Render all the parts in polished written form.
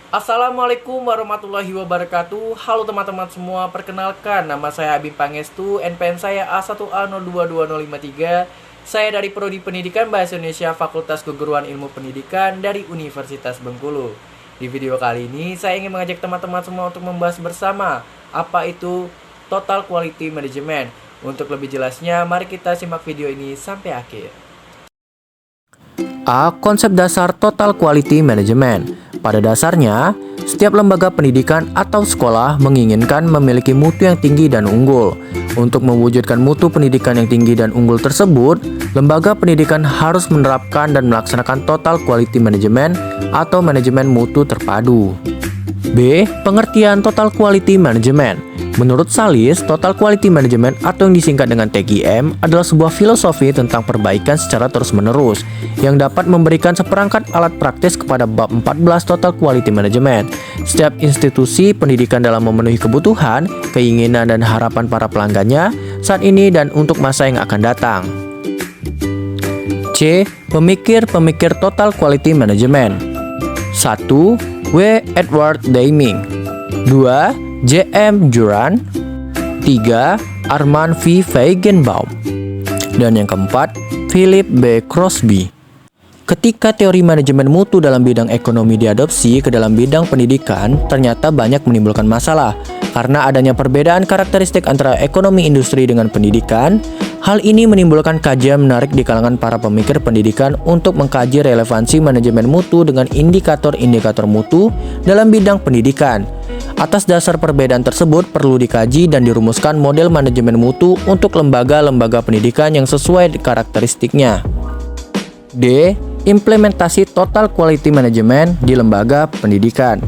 Assalamualaikum warahmatullahi wabarakatuh. Halo teman-teman semua, perkenalkan nama saya Abi Pangestu, NPM saya A1A022053. Saya dari Prodi Pendidikan Bahasa Indonesia Fakultas Keguruan Ilmu Pendidikan dari Universitas Bengkulu. Di video kali ini saya ingin mengajak teman-teman semua untuk membahas bersama apa itu Total Quality Management. Untuk lebih jelasnya, mari kita simak video ini sampai akhir. A. Konsep dasar Total Quality Management. Pada dasarnya, setiap lembaga pendidikan atau sekolah menginginkan memiliki mutu yang tinggi dan unggul. Untuk mewujudkan mutu pendidikan yang tinggi dan unggul tersebut, lembaga pendidikan harus menerapkan dan melaksanakan Total Quality Management atau manajemen mutu terpadu. B. Pengertian Total Quality Management. Menurut Salis, Total Quality Management atau yang disingkat dengan TQM adalah sebuah filosofi tentang perbaikan secara terus-menerus yang dapat memberikan seperangkat alat praktis kepada bab 14 Total Quality Management. Setiap institusi pendidikan dalam memenuhi kebutuhan, keinginan, dan harapan para pelanggannya saat ini dan untuk masa yang akan datang. C. Pemikir-pemikir Total Quality Management. 1. W. Edward Deming. 2. J.M. Juran. 3. Armand V. Feigenbaum. Dan yang keempat, Philip B. Crosby. Ketika teori manajemen mutu dalam bidang ekonomi diadopsi ke dalam bidang pendidikan, ternyata banyak menimbulkan masalah. Karena adanya perbedaan karakteristik antara ekonomi industri dengan pendidikan, hal ini menimbulkan kajian menarik di kalangan para pemikir pendidikan untuk mengkaji relevansi manajemen mutu dengan indikator-indikator mutu dalam bidang pendidikan. Atas dasar perbedaan tersebut perlu dikaji dan dirumuskan model manajemen mutu untuk lembaga-lembaga pendidikan yang sesuai karakteristiknya. D. Implementasi Total Quality Management di lembaga pendidikan.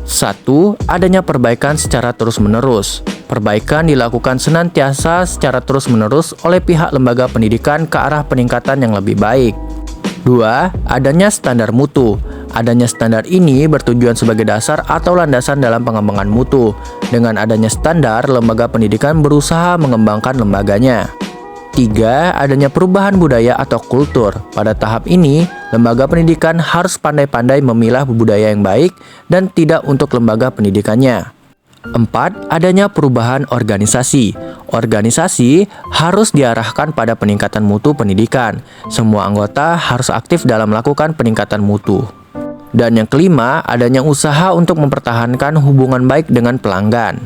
1. Adanya perbaikan secara terus-menerus. Perbaikan dilakukan senantiasa secara terus-menerus oleh pihak lembaga pendidikan ke arah peningkatan yang lebih baik. 2. Adanya standar mutu. Adanya standar ini bertujuan sebagai dasar atau landasan dalam pengembangan mutu. Dengan adanya standar, lembaga pendidikan berusaha mengembangkan lembaganya. 3. Adanya perubahan budaya atau kultur. Pada tahap ini, lembaga pendidikan harus pandai-pandai memilah budaya yang baik dan tidak untuk lembaga pendidikannya. 4. Adanya perubahan organisasi. Organisasi harus diarahkan pada peningkatan mutu pendidikan. Semua anggota harus aktif dalam melakukan peningkatan mutu. Dan yang kelima, adanya usaha untuk mempertahankan hubungan baik dengan pelanggan.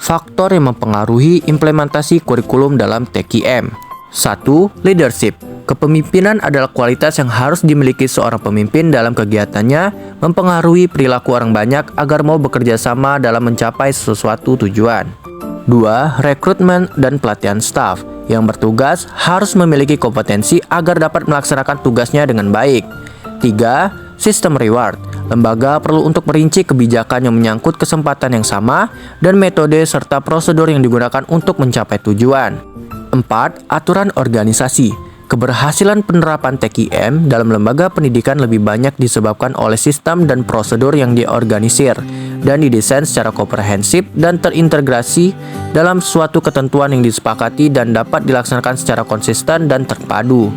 Faktor yang mempengaruhi implementasi kurikulum dalam TQM. 1. Leadership. Kepemimpinan adalah kualitas yang harus dimiliki seorang pemimpin dalam kegiatannya, mempengaruhi perilaku orang banyak agar mau bekerja sama dalam mencapai sesuatu tujuan. 2. Rekrutmen dan pelatihan staf. Yang bertugas harus memiliki kompetensi agar dapat melaksanakan tugasnya dengan baik. 3. Sistem reward. Lembaga perlu untuk merinci kebijakan yang menyangkut kesempatan yang sama dan metode serta prosedur yang digunakan untuk mencapai tujuan. 4. Aturan organisasi. Keberhasilan penerapan TQM dalam lembaga pendidikan lebih banyak disebabkan oleh sistem dan prosedur yang diorganisir dan didesain secara komprehensif dan terintegrasi dalam suatu ketentuan yang disepakati dan dapat dilaksanakan secara konsisten dan terpadu.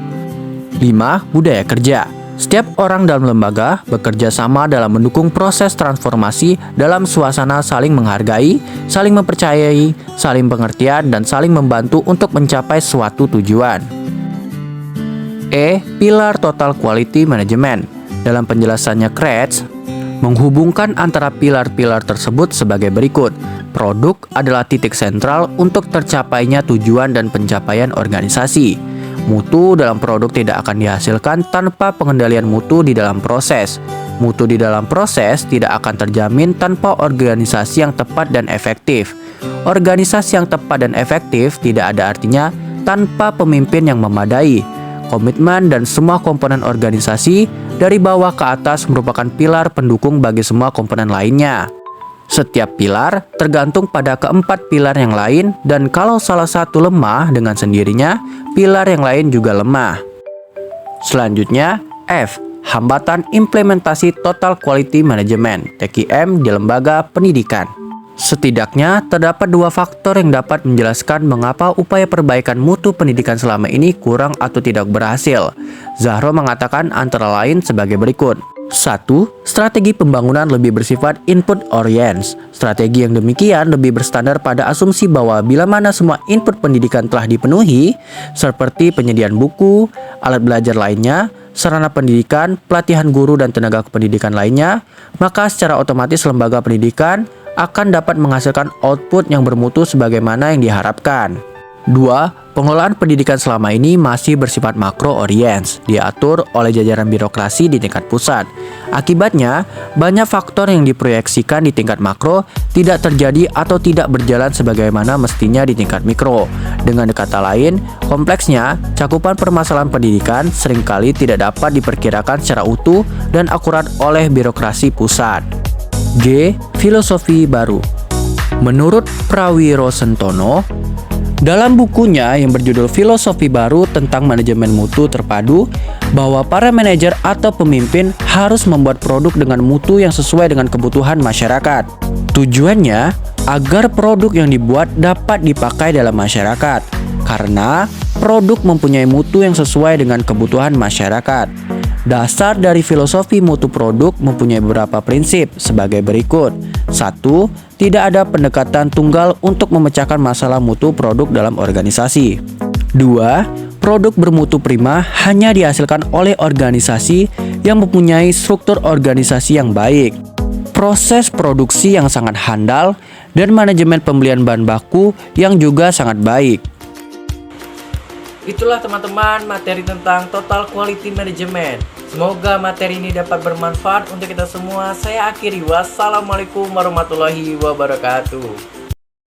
5. Budaya kerja. Setiap orang dalam lembaga bekerja sama dalam mendukung proses transformasi dalam suasana saling menghargai, saling mempercayai, saling pengertian, dan saling membantu untuk mencapai suatu tujuan. E. Pilar Total Quality Management. Dalam penjelasannya Kretz, menghubungkan antara pilar-pilar tersebut sebagai berikut. Produk adalah titik sentral untuk tercapainya tujuan dan pencapaian organisasi. Mutu dalam produk tidak akan dihasilkan tanpa pengendalian mutu di dalam proses. Mutu di dalam proses tidak akan terjamin tanpa organisasi yang tepat dan efektif. Organisasi yang tepat dan efektif tidak ada artinya tanpa pemimpin yang memadai. Komitmen dan semua komponen organisasi dari bawah ke atas merupakan pilar pendukung bagi semua komponen lainnya. Setiap pilar tergantung pada keempat pilar yang lain, dan kalau salah satu lemah dengan sendirinya, pilar yang lain juga lemah. Selanjutnya, F. Hambatan implementasi Total Quality Management (TQM) di lembaga pendidikan. Setidaknya terdapat dua faktor yang dapat menjelaskan mengapa upaya perbaikan mutu pendidikan selama ini kurang atau tidak berhasil. Zahro mengatakan antara lain sebagai berikut. 1. Strategi pembangunan lebih bersifat input oriented. Strategi yang demikian lebih berstandar pada asumsi bahwa bila mana semua input pendidikan telah dipenuhi, seperti penyediaan buku, alat belajar lainnya, sarana pendidikan, pelatihan guru dan tenaga kependidikan lainnya, maka secara otomatis lembaga pendidikan akan dapat menghasilkan output yang bermutu sebagaimana yang diharapkan. 2. Pengelolaan pendidikan selama ini masih bersifat makro-oriented, diatur oleh jajaran birokrasi di tingkat pusat. Akibatnya, banyak faktor yang diproyeksikan di tingkat makro tidak terjadi atau tidak berjalan sebagaimana mestinya di tingkat mikro. Dengan kata lain, kompleksnya, cakupan permasalahan pendidikan seringkali tidak dapat diperkirakan secara utuh dan akurat oleh birokrasi pusat. G. Filosofi baru. Menurut Prawiro Sentono, dalam bukunya yang berjudul Filosofi Baru tentang Manajemen Mutu Terpadu, bahwa para manajer atau pemimpin harus membuat produk dengan mutu yang sesuai dengan kebutuhan masyarakat. Tujuannya agar produk yang dibuat dapat dipakai dalam masyarakat, karena produk mempunyai mutu yang sesuai dengan kebutuhan masyarakat. Dasar dari filosofi mutu produk mempunyai beberapa prinsip sebagai berikut. 1. Tidak ada pendekatan tunggal untuk memecahkan masalah mutu produk dalam organisasi. 2. Produk bermutu prima hanya dihasilkan oleh organisasi yang mempunyai struktur organisasi yang baik, proses produksi yang sangat handal, dan manajemen pembelian bahan baku yang juga sangat baik. Itulah teman-teman materi tentang Total Quality Management. Semoga materi ini dapat bermanfaat untuk kita semua. Saya akhiri, wassalamualaikum warahmatullahi wabarakatuh.